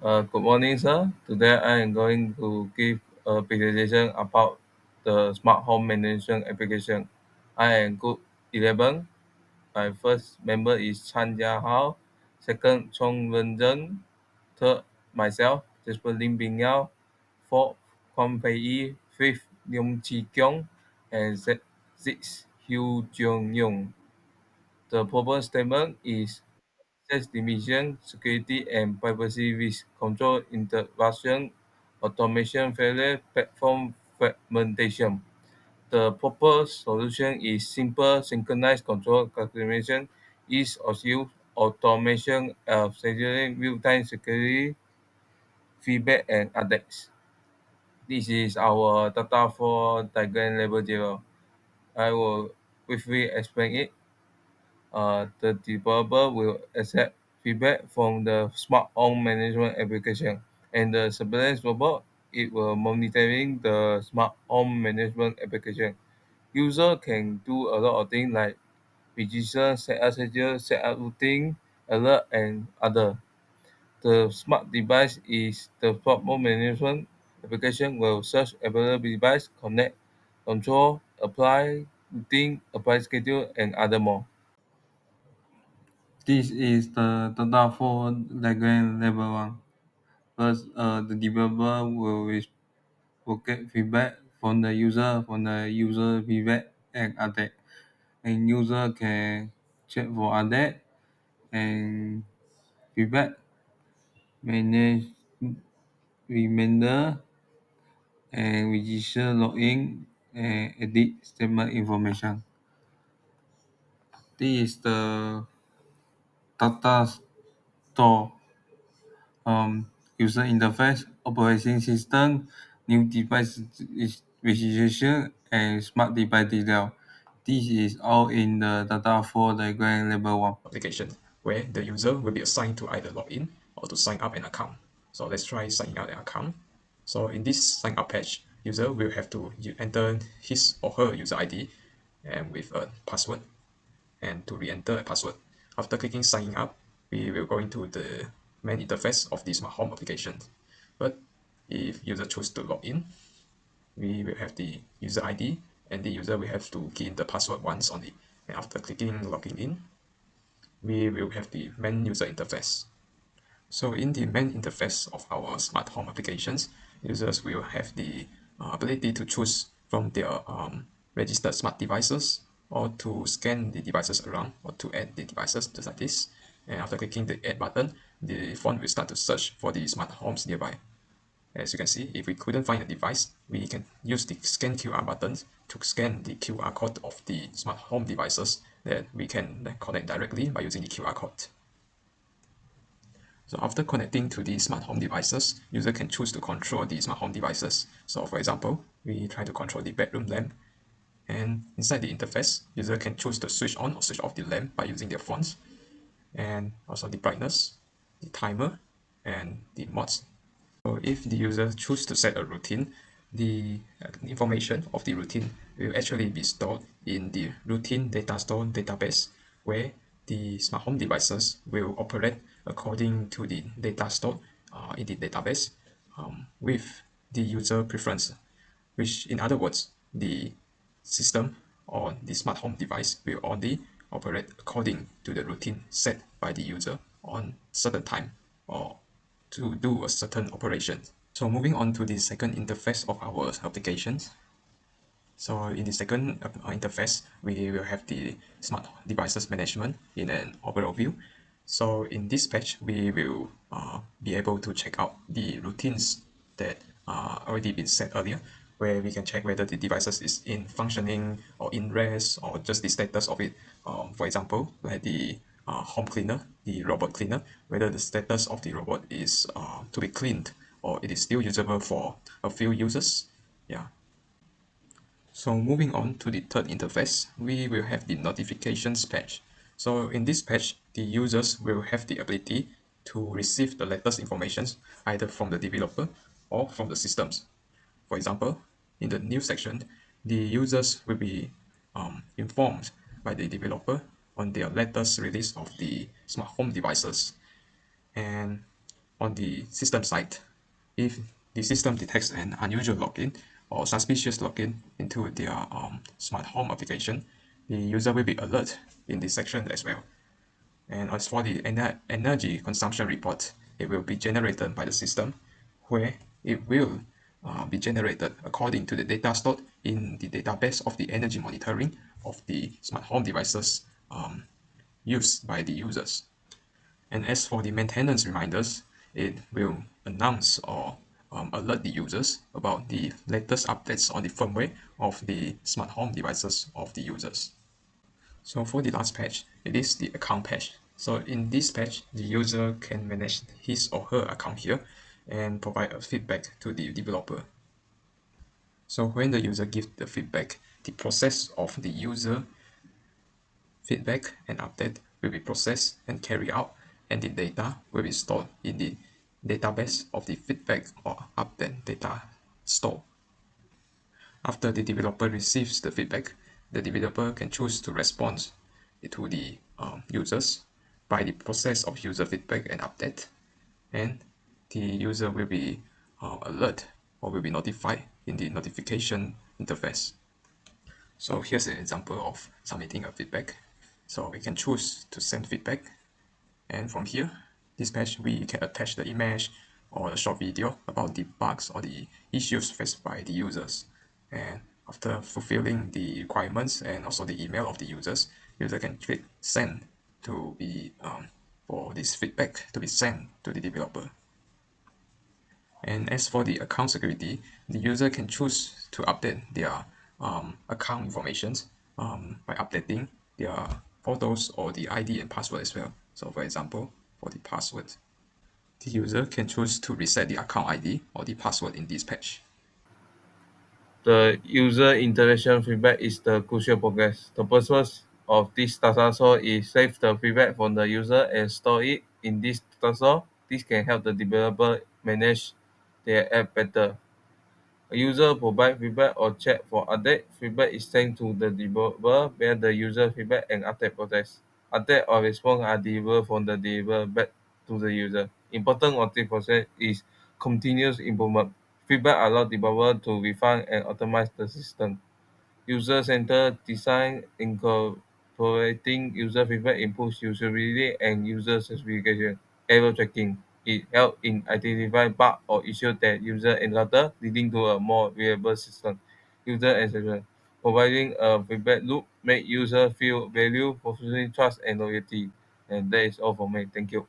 Good morning, sir. Today I am going to give a presentation about the smart home management application. I am Group 11. My first member is Chan Jia Hao, second Chong Wen Zheng, third myself, Jasper Lim Bing Yao, fourth Kwang Fei Yi, fifth Leong Chi Kyong, and sixth Hugh Jung Yong. The purpose statement is access division, security and privacy risk control interruption, automation failure, platform fragmentation. The proper solution is simple synchronized control calculation, ease of use, automation of scheduling, real-time security, feedback and updates. This is our data for diagram level 0. I will briefly explain it. The developer will accept feedback from the smart home management application, and the surveillance robot it will monitoring the smart home management application. User can do a lot of things like register, set up schedule, set up routine, alert, and other. The smart device is the smart home management application will search available device, connect, control, apply routine, apply schedule, and other more. This is the data for diagram level 1. First, the developer will get feedback from the user feedback and update. And user can check for update and feedback, manage reminder, and register login and edit statement information. This is the data store user interface, operating system, new device registration, and smart device detail. This is all in the data for diagram level 1. application where the user will be assigned to either log in or to sign up an account. So let's try signing up an account. So in this sign up page, user will have to enter his or her user ID and with a password and to re-enter a password. After clicking signing up, we will go into the main interface of the smart home application. But if user choose to log in, we will have the user ID and the user will have to key in the password once only. And after clicking logging in, we will have the main user interface. So in the main interface of our smart home applications, users will have the ability to choose from their registered smart devices or to scan the devices around or to add the devices just like this. And after clicking the add button, the phone will start to search for the smart homes nearby. As you can see, if we couldn't find a device, we can use the scan QR buttons to scan the QR code of the smart home devices that we can then connect directly by using the QR code. So after connecting to the smart home devices, user can choose to control the smart home devices. So for example, we try to control the bedroom lamp, and inside the interface, user can choose to switch on or switch off the lamp by using their phones, and also the brightness, the timer, and the mods. So if the user choose to set a routine, the information of the routine will actually be stored in the routine data store database, where the smart home devices will operate according to the data stored in the database with the user preference, which in other words, the system or the smart home device will only operate according to the routine set by the user on certain time or to do a certain operation. So moving on to the second interface of our applications. So in the second interface, we will have the smart devices management in an overall view. So in this page, we will be able to check out the routines that already been set earlier, where we can check whether the devices is in functioning or in rest or just the status of it. For example, like the home cleaner, the robot cleaner, whether the status of the robot is to be cleaned or it is still usable for a few users. Yeah. So moving on to the third interface, we will have the notifications page. So in this page, the users will have the ability to receive the latest information either from the developer or from the systems. For example, in the news section, the users will be informed by the developer on their latest release of the smart home devices. And on the system side, if the system detects an unusual login or suspicious login into their smart home application, the user will be alert in this section as well. And as for the energy consumption report, it will be generated by the system, where it will be generated according to the data stored in the database of the energy monitoring of the smart home devices used by the users. And as for the maintenance reminders, it will announce or alert the users about the latest updates on the firmware of the smart home devices of the users. So for the last page, it is the account page. So in this page, the user can manage his or her account here and provide a feedback to the developer. So when the user gives the feedback, the process of the user feedback and update will be processed and carried out, and the data will be stored in the database of the feedback or update data store. After the developer receives the feedback, the developer can choose to respond to the users by the process of user feedback and update, and the user will be alert or will be notified in the notification interface. So here's an example of submitting a feedback. So we can choose to send feedback, and from here, this page, we can attach the image or a short video about the bugs or the issues faced by the users. And after fulfilling the requirements and also the email of the users, user can click send to be for this feedback to be sent to the developer. And as for the account security, the user can choose to update their account information by updating their photos or the ID and password as well. So for example, for the password, the user can choose to reset the account ID or the password in this page. The user interaction feedback is the crucial progress. The purpose of this data store is save the feedback from the user and store it in this data store. This can help the developer manage their app better. A user provides feedback or check for update. Feedback is sent to the developer via the user feedback and update process. Update or response are delivered from the developer back to the user. Important of this process is continuous improvement. Feedback allows developer to refine and optimize the system. User-centered design incorporating user feedback improves usability and user satisfaction. Error tracking. It helps in identifying bugs or issues that user encounter, leading to a more reliable system. User acceptance. Providing a feedback loop make user feel value, fostering trust and loyalty. And that is all for me. Thank you.